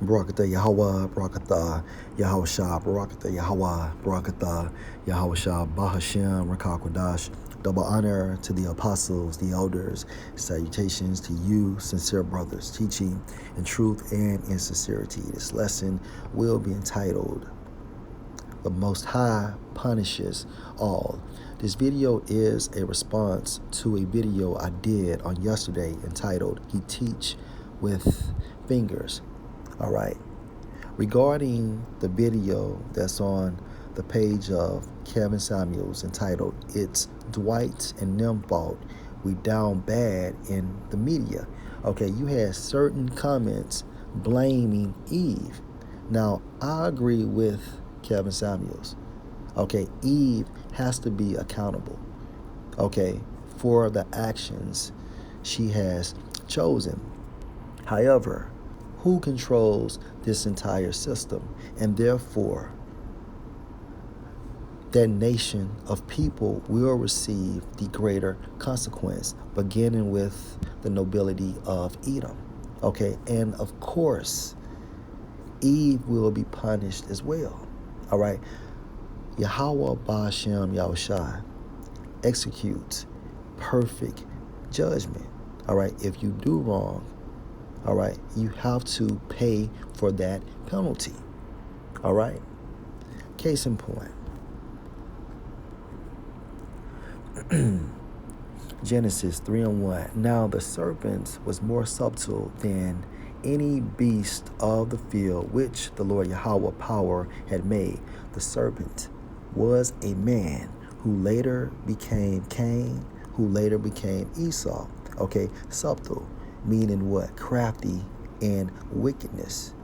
Barakatah Yahweh, Barakatah Yahushua, Barakatah Yahweh, Barakatah Yahushua, Bahashem, Rakakwadash. Double honor to the apostles, the elders. Salutations to you, sincere brothers, teaching in truth and in sincerity. This lesson will be entitled, "The Most High Punishes All." This video is a response to a video I did on yesterday entitled, "He Teach with Fingers." All right. Regarding the video that's on the page of Kevin Samuels entitled, "It's Dwight and them fault. We down bad in the media." Okay, you had certain comments blaming Eve. Now, I agree with Kevin Samuels. Okay, Eve has to be accountable, okay, for the actions she has chosen. However, who controls this entire system? And therefore, that nation of people will receive the greater consequence, beginning with the nobility of Edom. Okay, and of course, Eve will be punished as well. All right, Yahweh Ba'ashem Yahushai executes perfect judgment. All right, if you do wrong, all right, you have to pay for that penalty. All right. Case in point. Genesis 3:1. Now the serpent was more subtle than any beast of the field which the Lord Yahweh power had made. The serpent was a man who later became Cain, who later became Esau. Okay, subtle, meaning what? Crafty and wickedness.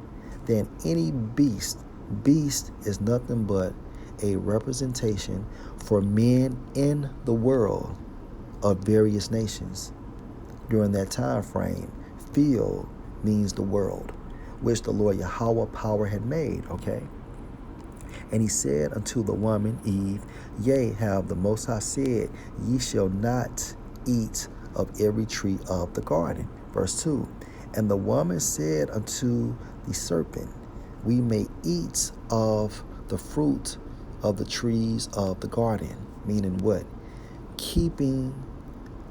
Than any beast. Beast is nothing but a representation for men in the world of various nations. During that time frame, field means the world, which the Lord Yahweh power had made, okay? And he said unto the woman Eve, Yea, have the Most High said, Ye shall not eat of every tree of the garden. Verse 2. And the woman said unto the serpent, We may eat of the fruit of the trees of the garden. Meaning what? Keeping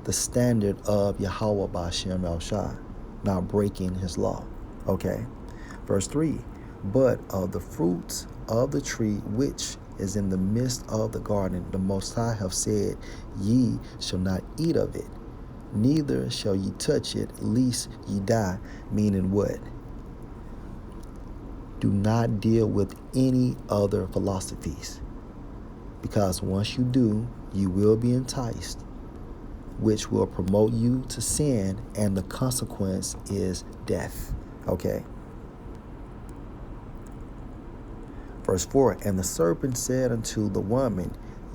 the standard of Yahweh Ba'ashem Yahushua, not breaking his law. Okay. Verse 3. But of the fruits of the tree which is in the midst of the garden, the Most High have said, Ye shall not eat of it, neither shall ye touch it, lest ye die. Meaning what? Do not deal with any other philosophies, because once you do, you will be enticed, which will promote you to sin, and the consequence is death. Okay. Verse 4, And the serpent said unto the woman,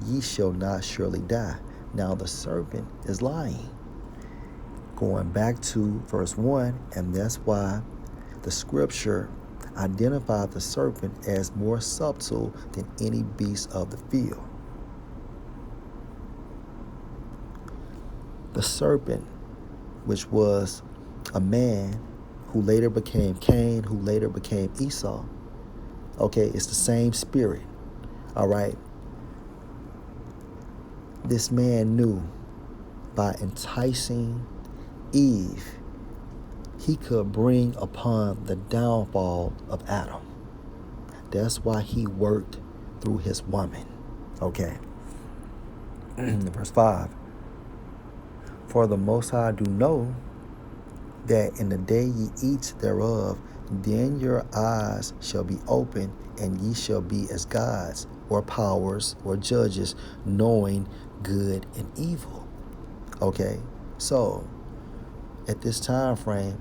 Ye shall not surely die. Now the serpent is lying. Going back to verse 1, and that's why the scripture identified the serpent as more subtle than any beast of the field. The serpent, which was a man who later became Cain, who later became Esau. Okay, it's the same spirit. All right. This man knew by enticing Eve, he could bring upon the downfall of Adam. That's why he worked through his woman. Okay. Verse 5. For the Most High do know that in the day ye eat thereof, then your eyes shall be open, and ye shall be as gods, or powers, or judges, knowing good and evil. Okay, so at this time frame,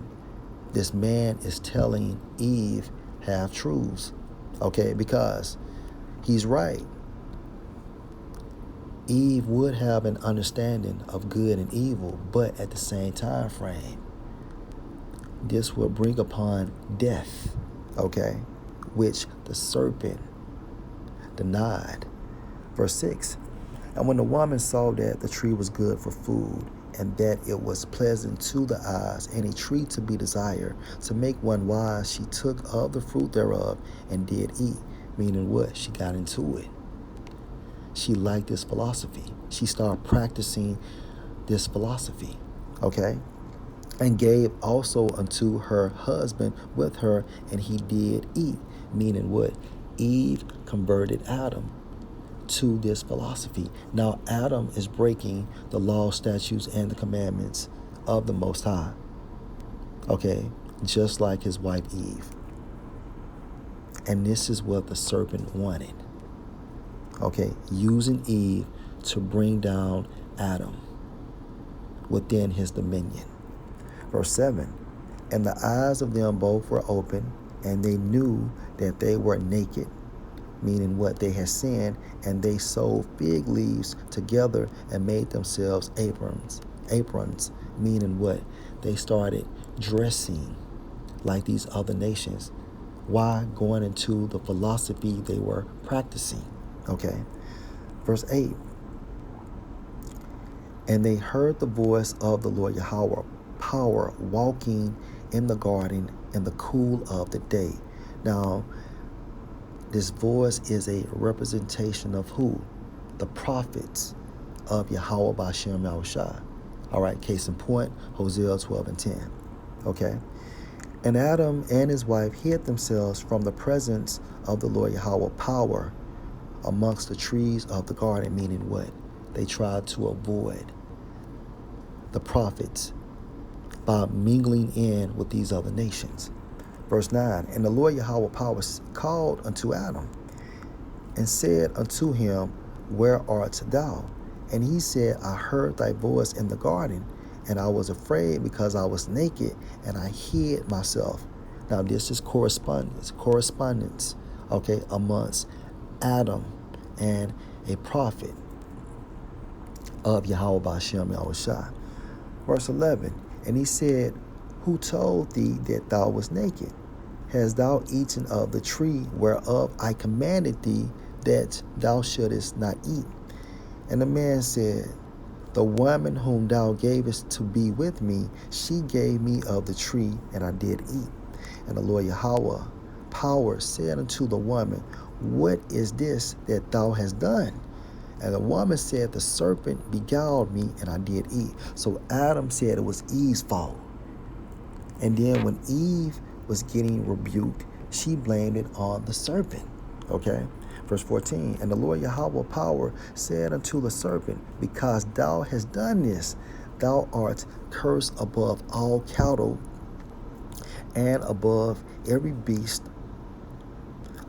this man is telling Eve half truths. Okay, because he's right. Eve would have an understanding of good and evil, but at the same time frame, this will bring upon death, okay, which the serpent denied. Verse 6, And when the woman saw that the tree was good for food, and that it was pleasant to the eyes, and a tree to be desired, to make one wise. She took of the fruit thereof and did eat. Meaning what? She got into it. She liked this philosophy. She started practicing this philosophy. Okay? And gave also unto her husband with her, and he did eat. Meaning what? Eve converted Adam to this philosophy. Now Adam is breaking the law, statutes, and the commandments of the Most High. Okay? Just like his wife Eve. And this is what the serpent wanted. Okay? Using Eve to bring down Adam within his dominion. Verse 7, and the eyes of them both were open, and they knew that they were naked, meaning what? They had sinned, and they sewed fig leaves together and made themselves aprons, meaning what? They started dressing like these other nations. Why? Going into the philosophy they were practicing. Okay. Verse 8, and they heard the voice of the Lord Yahweh power walking in the garden in the cool of the day. Now, this voice is a representation of who? The prophets of Yahweh B'Shem Yahushua. All right, case in point, Hosea 12 and 10. Okay. And Adam and his wife hid themselves from the presence of the Lord Yahweh power amongst the trees of the garden, meaning what? They tried to avoid the prophets by mingling in with these other nations. Verse 9, and the Lord Yahweh power called unto Adam and said unto him, where art thou? And he said, I heard thy voice in the garden, and I was afraid because I was naked, and I hid myself. Now this is correspondence, okay, amongst Adam and a prophet of Yahweh B'Shem Yahushua. Verse 11, and he said, who told thee that thou was naked? Hast thou eaten of the tree whereof I commanded thee that thou shouldest not eat? And the man said, the woman whom thou gavest to be with me, she gave me of the tree, and I did eat. And the Lord Yahweh power said unto the woman, what is this that thou hast done? And the woman said, the serpent beguiled me, and I did eat. So Adam said it was Eve's fault. And then when Eve was getting rebuked, she blamed it on the serpent. Okay? Verse 14, and the Lord Yahweh power said unto the serpent, because thou hast done this, thou art cursed above all cattle and above every beast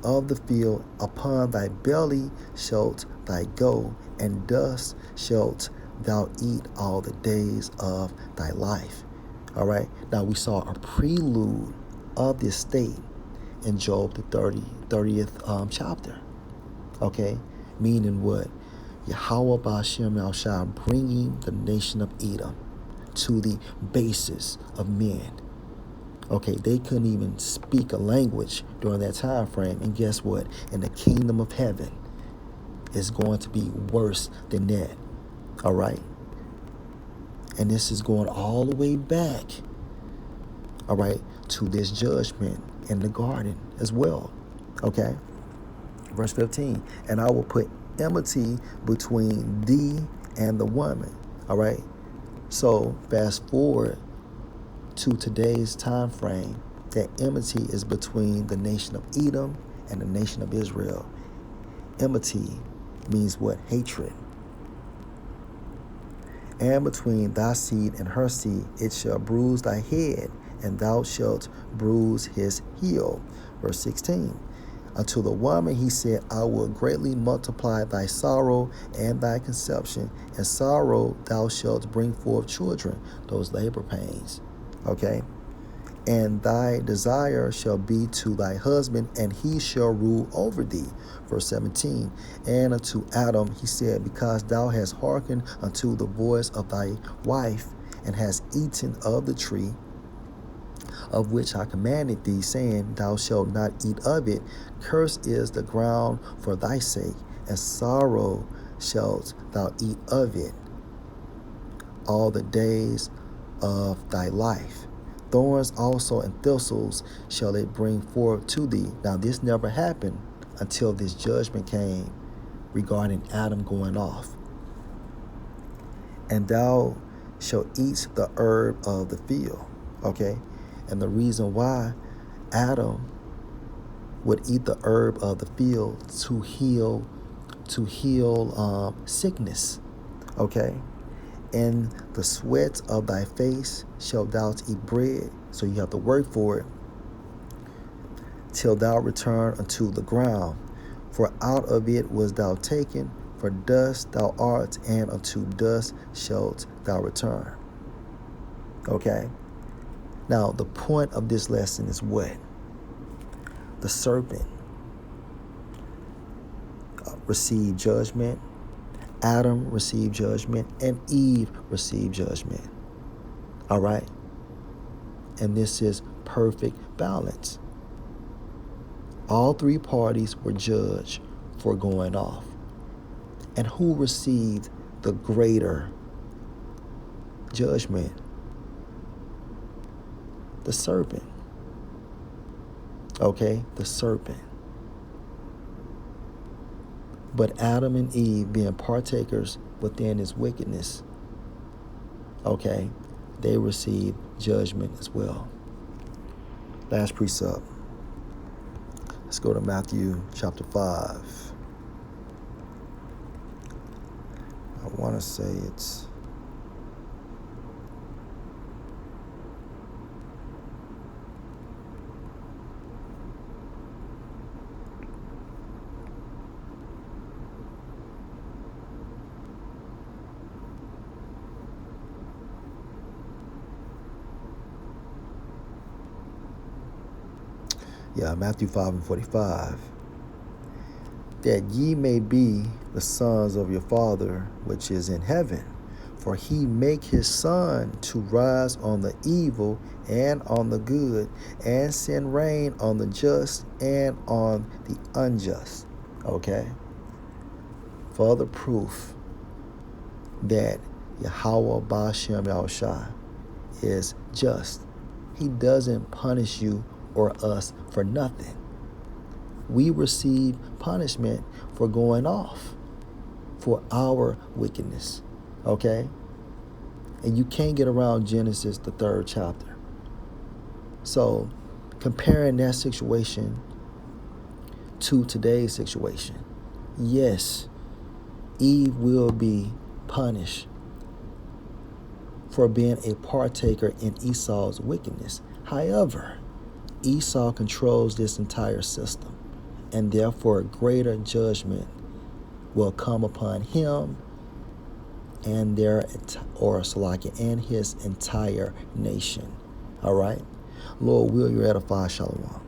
of the field. Upon thy belly shalt thou go, and dust shalt thou eat all the days of thy life. All right. Now we saw a prelude of this state in Job, the 30th chapter. Okay. Meaning what? Yahweh B'Shem Yahushua bringing the nation of Edom to the basis of men. Okay, they couldn't even speak a language during that time frame. And guess what? In the kingdom of heaven, it's going to be worse than that. All right? And this is going all the way back, all right, to this judgment in the garden as well. Okay? Verse 15, and I will put enmity between thee and the woman. All right? So fast forward to today's time frame, that enmity is between the nation of Edom and the nation of Israel. Enmity means what? Hatred. And between thy seed and her seed, it shall bruise thy head, and thou shalt bruise his heel. Verse 16, unto the woman he said, I will greatly multiply thy sorrow and thy conception. And sorrow thou shalt bring forth children, those labor pains. Okay? And thy desire shall be to thy husband, and he shall rule over thee. Verse 17, and unto Adam he said, because thou hast hearkened unto the voice of thy wife, and hast eaten of the tree of which I commanded thee, saying, thou shalt not eat of it, cursed is the ground for thy sake, and sorrow shalt thou eat of it all the days of thy life. Thorns also and thistles shall it bring forth to thee. Now, this never happened until this judgment came regarding Adam going off. And thou shalt eat the herb of the field. Okay? And the reason why Adam would eat the herb of the field to heal sickness. Okay? In the sweat of thy face shalt thou eat bread. So you have to work for it till thou return unto the ground. For out of it was thou taken, for dust thou art, and unto dust shalt thou return. Okay? Now, the point of this lesson is what? The serpent received judgment. Adam received judgment, and Eve received judgment. All right? And this is perfect balance. All three parties were judged for going off. And who received the greater judgment? The serpent. Okay? The serpent. But Adam and Eve, being partakers within his wickedness, okay, they received judgment as well. Last precept. Let's go to Matthew chapter 5. I want to say it's Matthew 5:45. That ye may be the sons of your Father which is in heaven. For he make his sun to rise on the evil and on the good, and send rain on the just and on the unjust. Okay? Further proof that Yahweh Ba'ashem Yahushua is just. He doesn't punish you or us for nothing. We receive punishment for going off, for our wickedness. Okay? And you can't get around Genesis, the 3rd chapter. So, comparing that situation to today's situation, yes, Eve will be punished for being a partaker in Esau's wickedness. However, Esau controls this entire system, and therefore greater judgment will come upon him and and his entire nation. All right? Lord, will you edify? Shalom.